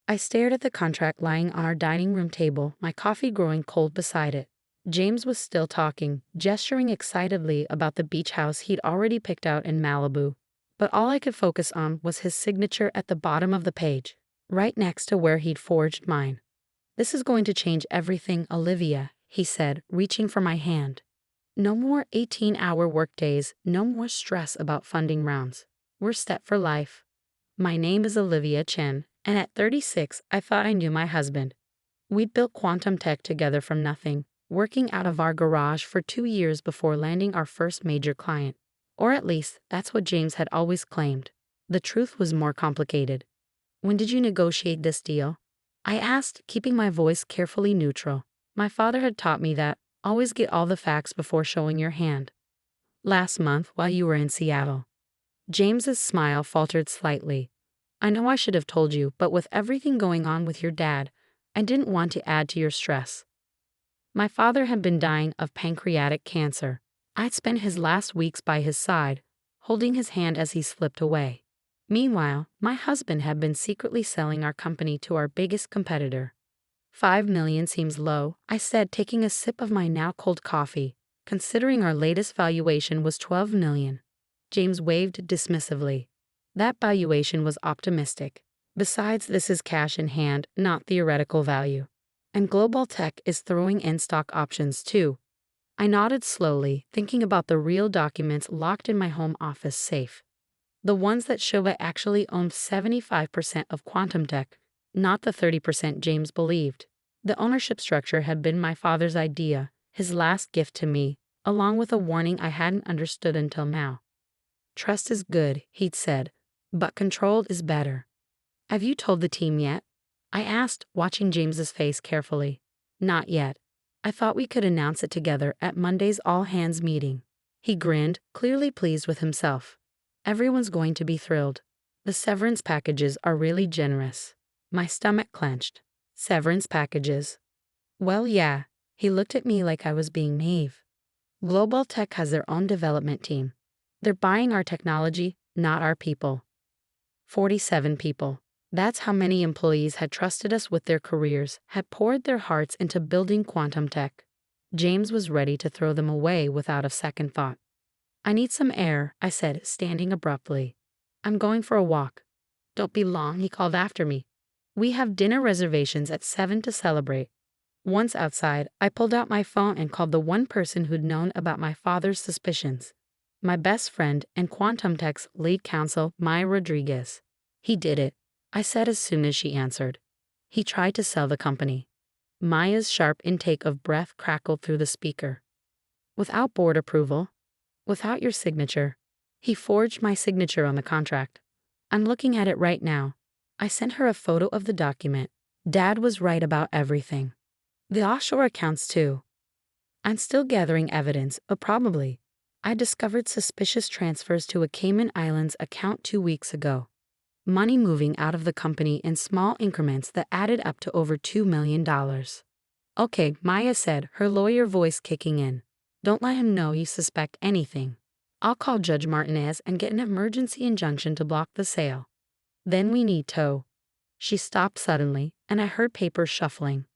I stared at the contract lying on our dining room table, my coffee growing cold beside it. James was still talking, gesturing excitedly about the beach house he'd already picked out in Malibu. But all I could focus on was his signature at the bottom of the page, right next to where he'd forged mine. "This is going to change everything, Olivia," he said, reaching for my hand. "No more 18-hour workdays, no more stress about funding rounds. We're set for life. My name is Olivia Chen, and at 36, I thought I knew my husband. We'd built QuantumTech together from nothing, working out of our garage for 2 years before landing our first major client. Or at least, that's what James had always claimed. The truth was more complicated. When did you negotiate this deal?" I asked, keeping my voice carefully neutral. My father had taught me that, always get all the facts before showing your hand. "Last month, while you were in Seattle." James's smile faltered slightly. "I know I should have told you, but with everything going on with your dad, I didn't want to add to your stress." My father had been dying of pancreatic cancer. I'd spent his last weeks by his side, holding his hand as he slipped away. Meanwhile, my husband had been secretly selling our company to our biggest competitor. "5 million seems low," I said, taking a sip of my now cold coffee, considering our latest valuation was 12 million. James waved dismissively. "That valuation was optimistic. Besides, this is cash in hand, not theoretical value. And Global Tech is throwing in stock options too." I nodded slowly, thinking about the real documents locked in my home office safe. The ones that show I actually owned 75% of QuantumTech, not the 30% James believed. The ownership structure had been my father's idea, his last gift to me, along with a warning I hadn't understood until now. "Trust is good," he'd said, "but control is better." "Have you told the team yet?" I asked, watching James's face carefully. "Not yet. I thought we could announce it together at Monday's all-hands meeting." He grinned, clearly pleased with himself. "Everyone's going to be thrilled. The severance packages are really generous." My stomach clenched. Severance packages? Well, yeah. He looked at me like I was being naive. Global Tech has their own development team. They're buying our technology, not our people. 47 people. That's how many employees had trusted us with their careers, had poured their hearts into building QuantumTech. James was ready to throw them away without a second thought. "I need some air," I said, standing abruptly. "I'm going for a walk." "Don't be long," he called after me. "We have dinner reservations at 7 to celebrate." Once outside, I pulled out my phone and called the one person who'd known about my father's suspicions. My best friend and QuantumTech's lead counsel, Maya Rodriguez. "He did it," I said as soon as she answered. "He tried to sell the company." Maya's sharp intake of breath crackled through the speaker. "Without board approval? Without your signature? He forged my signature on the contract. I'm looking at it right now." I sent her a photo of the document. Dad was right about everything. The offshore accounts too. I'm still gathering evidence, but probably. I discovered suspicious transfers to a Cayman Islands account 2 weeks ago. Money moving out of the company in small increments that added up to over $2 million. "Okay," Maya said, her lawyer voice kicking in. "Don't let him know you suspect anything. I'll call Judge Martinez and get an emergency injunction to block the sale. Then we need tow." She stopped suddenly, and I heard papers shuffling.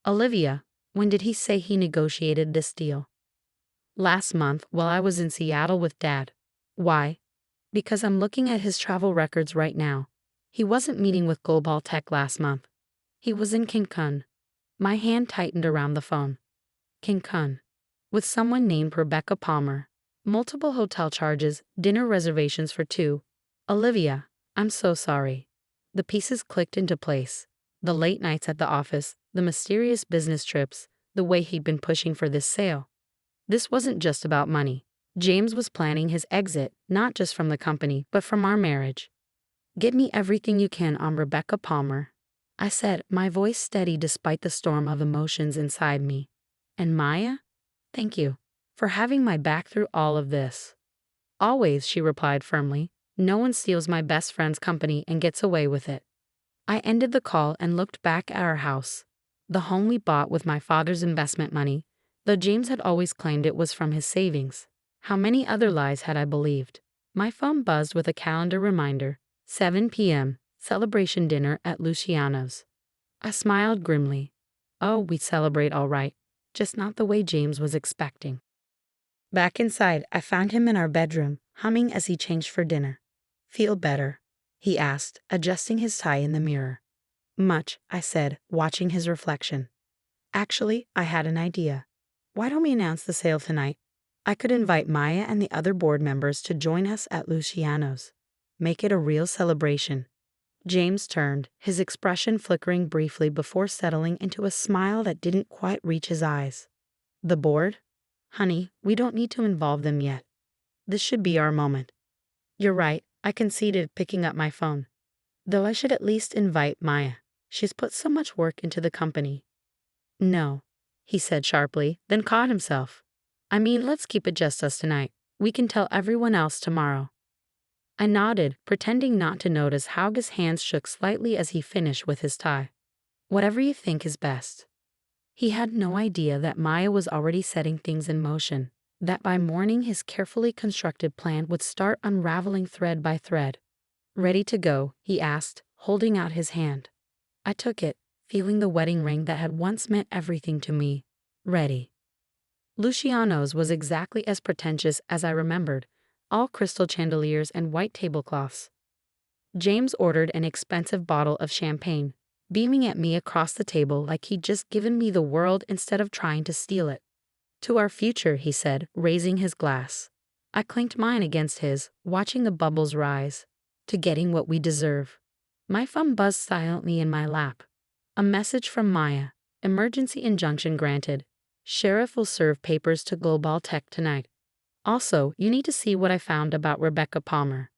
"Olivia, when did he say he negotiated this deal?" "Last month, while I was in Seattle with Dad." "Why?" "Because I'm looking at his travel records right now. He wasn't meeting with Global Tech last month. He was in Cancun." My hand tightened around the phone. Cancun. With someone named Rebecca Palmer. Multiple hotel charges, dinner reservations for 2. "Olivia, I'm so sorry." The pieces clicked into place. The late nights at the office, the mysterious business trips, the way he'd been pushing for this sale. This wasn't just about money. James was planning his exit, not just from the company, but from our marriage. "Get me everything you can on Rebecca Palmer," I said, my voice steady despite the storm of emotions inside me. "And Maya? Thank you for having my back through all of this." "Always," she replied firmly. "No one steals my best friend's company and gets away with it." I ended the call and looked back at our house. The home we bought with my father's investment money, though James had always claimed it was from his savings. How many other lies had I believed? My phone buzzed with a calendar reminder. 7 p.m. celebration dinner at Luciano's. I smiled grimly. Oh, we'd celebrate all right, just not the way James was expecting. Back inside, I found him in our bedroom, humming as he changed for dinner. Feel better? He asked, adjusting his tie in the mirror. Much, I said, watching his reflection. Actually, I had an idea. Why don't we announce the sale tonight? I could invite Maya and the other board members to join us at Luciano's. Make it a real celebration. James turned, his expression flickering briefly before settling into a smile that didn't quite reach his eyes. The board? Honey, we don't need to involve them yet. This should be our moment. You're right, I conceded, picking up my phone. Though I should at least invite Maya. She's put so much work into the company. No, he said sharply, then caught himself. I mean, let's keep it just us tonight. We can tell everyone else tomorrow. I nodded, pretending not to notice how his hands shook slightly as he finished with his tie. Whatever you think is best. He had no idea that Maya was already setting things in motion, that by morning his carefully constructed plan would start unraveling thread by thread. Ready to go? He asked, holding out his hand. I took it, feeling the wedding ring that had once meant everything to me. Ready. Luciano's was exactly as pretentious as I remembered, all crystal chandeliers and white tablecloths. James ordered an expensive bottle of champagne, beaming at me across the table like he'd just given me the world instead of trying to steal it. To our future, he said, raising his glass. I clinked mine against his, watching the bubbles rise. To getting what we deserve. My phone buzzed silently in my lap. A message from Maya. Emergency injunction granted. Sheriff will serve papers to QuantumTech tonight. Also, you need to see what I found about Rebecca Palmer.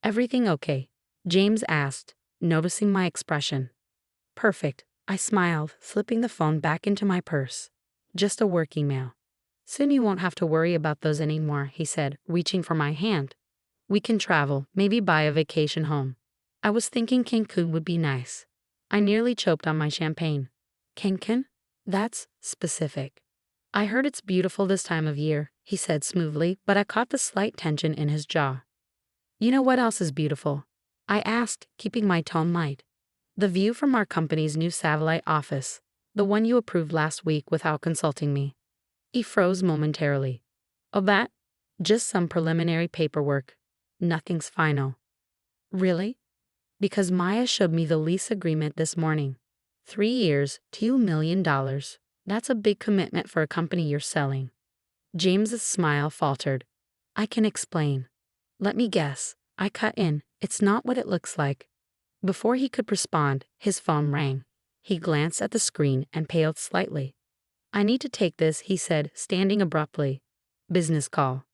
Everything okay? James asked, noticing my expression. Perfect, I smiled, slipping the phone back into my purse. Just a work email. Soon you won't have to worry about those anymore, he said, reaching for my hand. We can travel, maybe buy a vacation home. I was thinking Cancun would be nice. I nearly choked on my champagne. Cancun? That's specific. I heard it's beautiful this time of year, he said smoothly, but I caught the slight tension in his jaw. You know what else is beautiful? I asked, keeping my tone light. The view from our company's new satellite office, the one you approved last week without consulting me. He froze momentarily. Oh, that? Just some preliminary paperwork. Nothing's final. Really? Because Maya showed me the lease agreement this morning. 3 years, $2 million. That's a big commitment for a company you're selling. James's smile faltered. I can explain. Let me guess. I cut in. It's not what it looks like. Before he could respond, his phone rang. He glanced at the screen and paled slightly. I need to take this, he said, standing abruptly. Business call.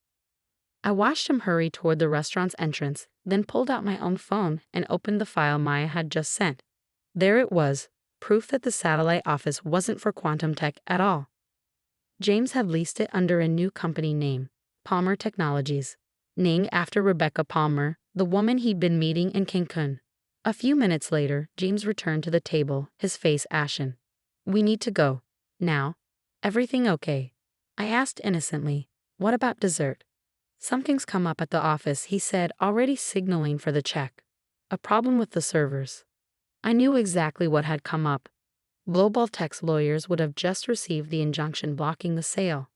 I watched him hurry toward the restaurant's entrance, then pulled out my own phone and opened the file Maya had just sent. There it was, proof that the satellite office wasn't for QuantumTech at all. James had leased it under a new company name, Palmer Technologies, named after Rebecca Palmer, the woman he'd been meeting in Cancun. A few minutes later, James returned to the table, his face ashen. We need to go. Now. Everything okay? I asked innocently. What about dessert? Something's come up at the office, he said, already signaling for the check. A problem with the servers. I knew exactly what had come up. QuantumTech's lawyers would have just received the injunction blocking the sale.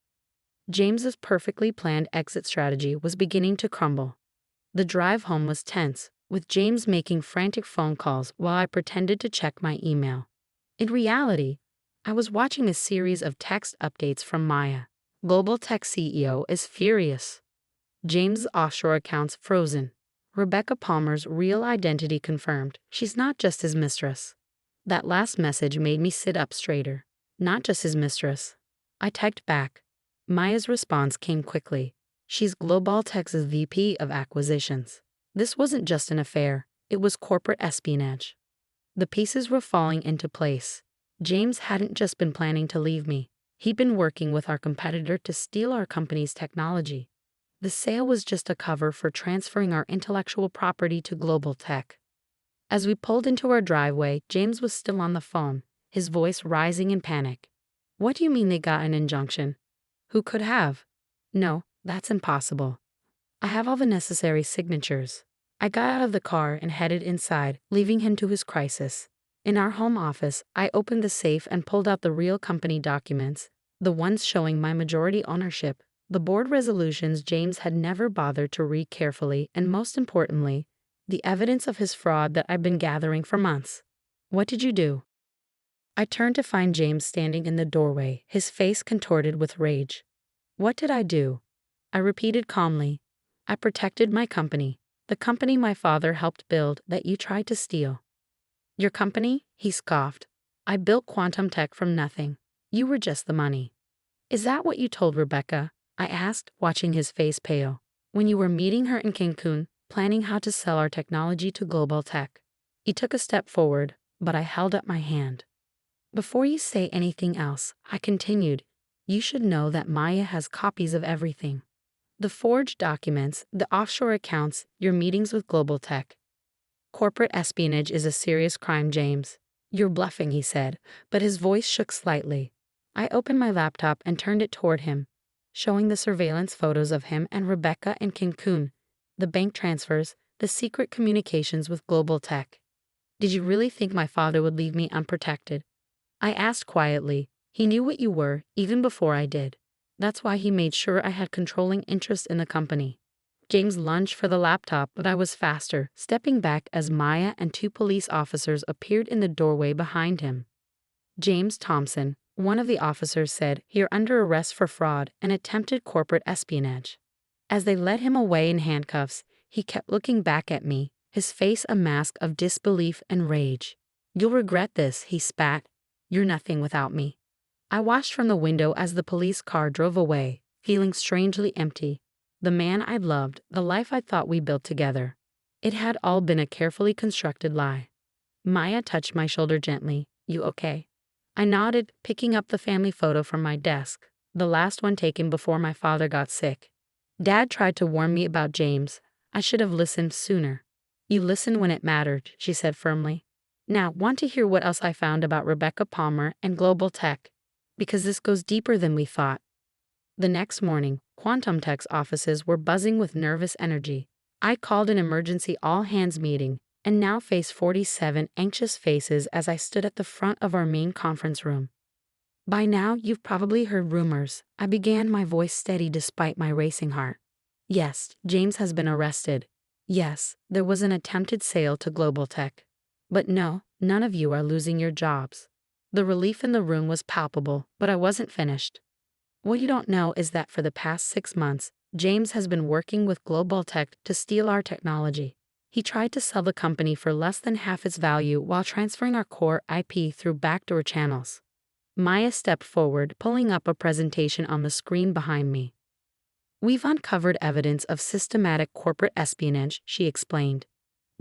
James's perfectly planned exit strategy was beginning to crumble. The drive home was tense, with James making frantic phone calls while I pretended to check my email. In reality, I was watching a series of text updates from Maya. QuantumTech CEO is furious. James' offshore accounts frozen. Rebecca Palmer's real identity confirmed. She's not just his mistress. That last message made me sit up straighter. Not just his mistress. I typed back. Maya's response came quickly. She's QuantumTech's VP of Acquisitions. This wasn't just an affair. It was corporate espionage. The pieces were falling into place. James hadn't just been planning to leave me. He'd been working with our competitor to steal our company's technology. The sale was just a cover for transferring our intellectual property to QuantumTech. As we pulled into our driveway, James was still on the phone, his voice rising in panic. What do you mean they got an injunction? Who could have? No, that's impossible. I have all the necessary signatures. I got out of the car and headed inside, leaving him to his crisis. In our home office, I opened the safe and pulled out the real company documents, the ones showing my majority ownership, the board resolutions James had never bothered to read carefully, and most importantly, the evidence of his fraud that I've been gathering for months. What did you do? I turned to find James standing in the doorway, his face contorted with rage. What did I do? I repeated calmly. I protected my company, the company my father helped build that you tried to steal. Your company? He scoffed. I built QuantumTech from nothing. You were just the money. Is that what you told Rebecca? I asked, watching his face pale. When you were meeting her in Cancun, planning how to sell our technology to global tech. He took a step forward, but I held up my hand. Before you say anything else, I continued, you should know that Maya has copies of everything. The forged documents, the offshore accounts, your meetings with global tech. Corporate espionage is a serious crime, James. You're bluffing, he said, but his voice shook slightly. I opened my laptop and turned it toward him, showing the surveillance photos of him and Rebecca in Cancun, the bank transfers, the secret communications with global tech. Did you really think my father would leave me unprotected? I asked quietly. He knew what you were, even before I did. That's why he made sure I had controlling interest in the company. James lunged for the laptop, but I was faster, stepping back as Maya and 2 police officers appeared in the doorway behind him. James Thompson, one of the officers, said, you're under arrest for fraud and attempted corporate espionage. As they led him away in handcuffs, he kept looking back at me, his face a mask of disbelief and rage. You'll regret this, he spat. You're nothing without me. I watched from the window as the police car drove away, feeling strangely empty. The man I'd loved, the life I thought we built together. It had all been a carefully constructed lie. Maya touched my shoulder gently. You okay? I nodded, picking up the family photo from my desk, the last one taken before my father got sick. Dad tried to warn me about James. I should have listened sooner. You listened when it mattered, she said firmly. Now, want to hear what else I found about Rebecca Palmer and global tech? Because this goes deeper than we thought. The next morning, QuantumTech's offices were buzzing with nervous energy. I called an emergency all-hands meeting, and now faced 47 anxious faces as I stood at the front of our main conference room. By now, you've probably heard rumors. I began, my voice steady despite my racing heart. Yes, James has been arrested. Yes, there was an attempted sale to global tech. But no, none of you are losing your jobs. The relief in the room was palpable, but I wasn't finished. What you don't know is that for the past 6 months, James has been working with global tech to steal our technology. He tried to sell the company for less than half its value while transferring our core IP through backdoor channels. Maya stepped forward, pulling up a presentation on the screen behind me. We've uncovered evidence of systematic corporate espionage, she explained.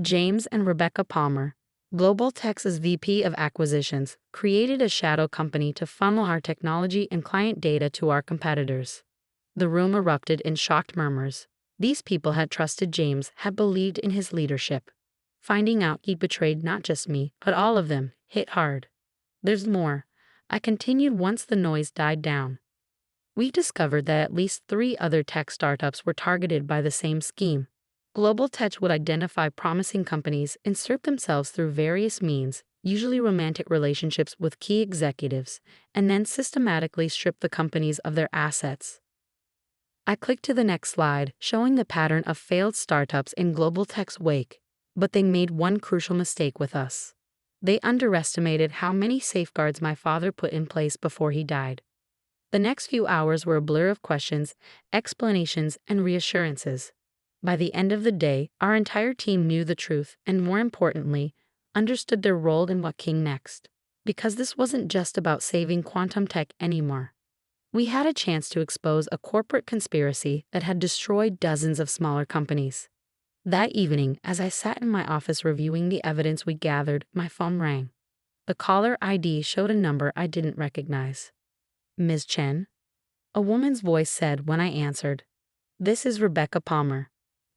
James and Rebecca Palmer, Global Tech's VP of Acquisitions, created a shadow company to funnel our technology and client data to our competitors. The room erupted in shocked murmurs. These people had trusted James, had believed in his leadership. Finding out he'd betrayed not just me, but all of them, hit hard. There's more. I continued once the noise died down. We discovered that at least 3 other tech startups were targeted by the same scheme. Global Tech would identify promising companies, insert themselves through various means, usually romantic relationships with key executives, and then systematically strip the companies of their assets. I clicked to the next slide, showing the pattern of failed startups in Global Tech's wake. But they made one crucial mistake with us. They underestimated how many safeguards my father put in place before he died. The next few hours were a blur of questions, explanations, and reassurances. By the end of the day, our entire team knew the truth and, more importantly, understood their role in what came next. Because this wasn't just about saving QuantumTech anymore. We had a chance to expose a corporate conspiracy that had destroyed dozens of smaller companies. That evening, as I sat in my office reviewing the evidence we gathered, my phone rang. The caller ID showed a number I didn't recognize. Ms. Chen? A woman's voice said when I answered. This is Rebecca Palmer.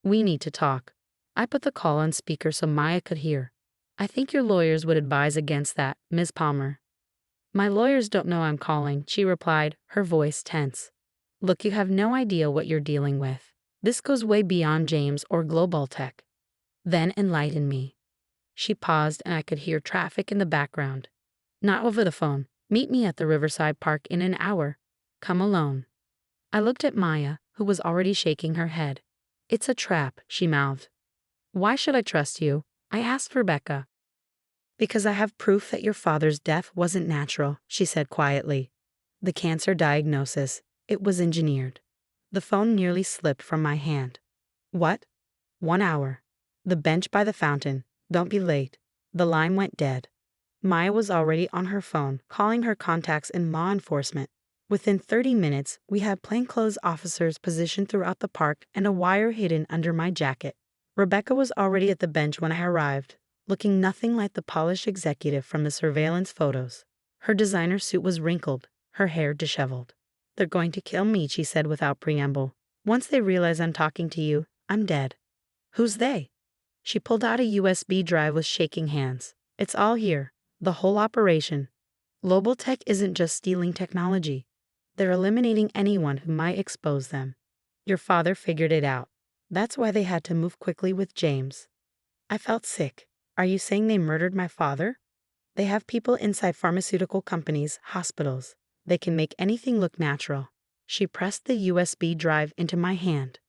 We need to talk. I put the call on speaker so Maya could hear. I think your lawyers would advise against that, Ms. Palmer. My lawyers don't know I'm calling, she replied, her voice tense. Look, you have no idea what you're dealing with. This goes way beyond James or Global Tech. Then enlighten me. She paused and I could hear traffic in the background. Not over the phone. Meet me at the Riverside Park in an hour. Come alone. I looked at Maya, who was already shaking her head. It's a trap, she mouthed. Why should I trust you? I asked Rebecca. Because I have proof that your father's death wasn't natural, she said quietly. The cancer diagnosis, it was engineered. The phone nearly slipped from my hand. What? 1 hour. The bench by the fountain. Don't be late. The line went dead. Maya was already on her phone, calling her contacts in law enforcement. Within 30 minutes, we had plainclothes officers positioned throughout the park and a wire hidden under my jacket. Rebecca was already at the bench when I arrived, looking nothing like the polished executive from the surveillance photos. Her designer suit was wrinkled, her hair disheveled. They're going to kill me, she said without preamble. Once they realize I'm talking to you, I'm dead. Who's they? She pulled out a USB drive with shaking hands. It's all here, the whole operation. Global Tech isn't just stealing technology. They're eliminating anyone who might expose them. Your father figured it out. That's why they had to move quickly with James. I felt sick. Are you saying they murdered my father? They have people inside pharmaceutical companies, hospitals. They can make anything look natural. She pressed the USB drive into my hand.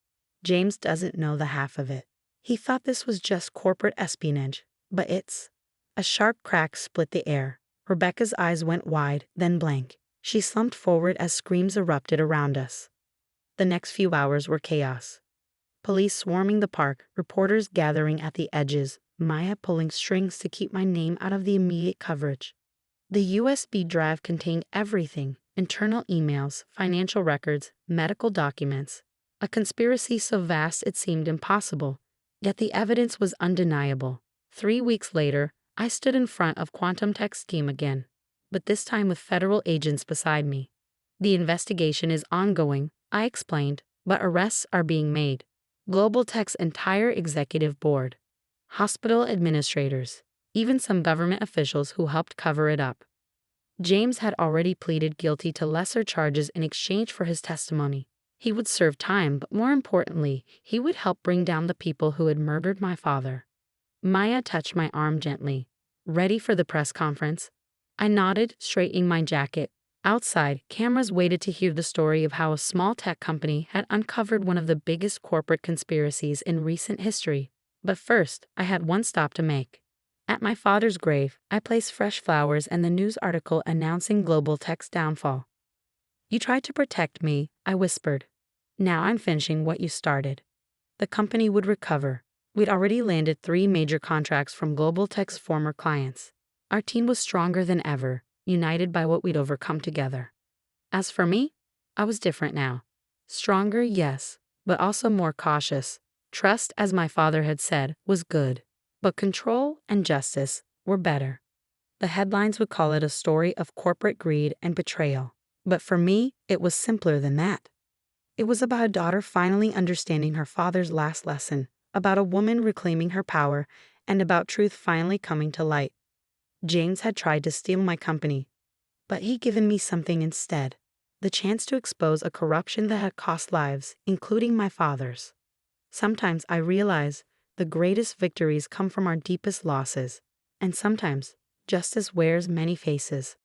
James doesn't know the half of it. He thought this was just corporate espionage, but it's... A sharp crack split the air. Rebecca's eyes went wide, then blank. She slumped forward as screams erupted around us. The next few hours were chaos. Police swarming the park, reporters gathering at the edges, Maya pulling strings to keep my name out of the immediate coverage. The USB drive contained everything: internal emails, financial records, medical documents. A conspiracy so vast it seemed impossible, yet the evidence was undeniable. 3 weeks later, I stood in front of QuantumTech's team again, but this time with federal agents beside me. The investigation is ongoing, I explained, but arrests are being made. Global Tech's entire executive board, hospital administrators, even some government officials who helped cover it up. James had already pleaded guilty to lesser charges in exchange for his testimony. He would serve time, but more importantly, he would help bring down the people who had murdered my father. Maya touched my arm gently. Ready for the press conference? I nodded, straightening my jacket. Outside, cameras waited to hear the story of how a small tech company had uncovered one of the biggest corporate conspiracies in recent history. But first, I had one stop to make. At my father's grave, I placed fresh flowers and the news article announcing Global Tech's downfall. You tried to protect me, I whispered. Now I'm finishing what you started. The company would recover. We'd already landed 3 major contracts from Global Tech's former clients. Our team was stronger than ever, united by what we'd overcome together. As for me, I was different now. Stronger, yes, but also more cautious. Trust, as my father had said, was good, but control and justice were better. The headlines would call it a story of corporate greed and betrayal, but for me, it was simpler than that. It was about a daughter finally understanding her father's last lesson, about a woman reclaiming her power, and about truth finally coming to light. James had tried to steal my company, but he'd given me something instead: the chance to expose a corruption that had cost lives, including my father's. Sometimes I realize the greatest victories come from our deepest losses, and sometimes justice wears many faces.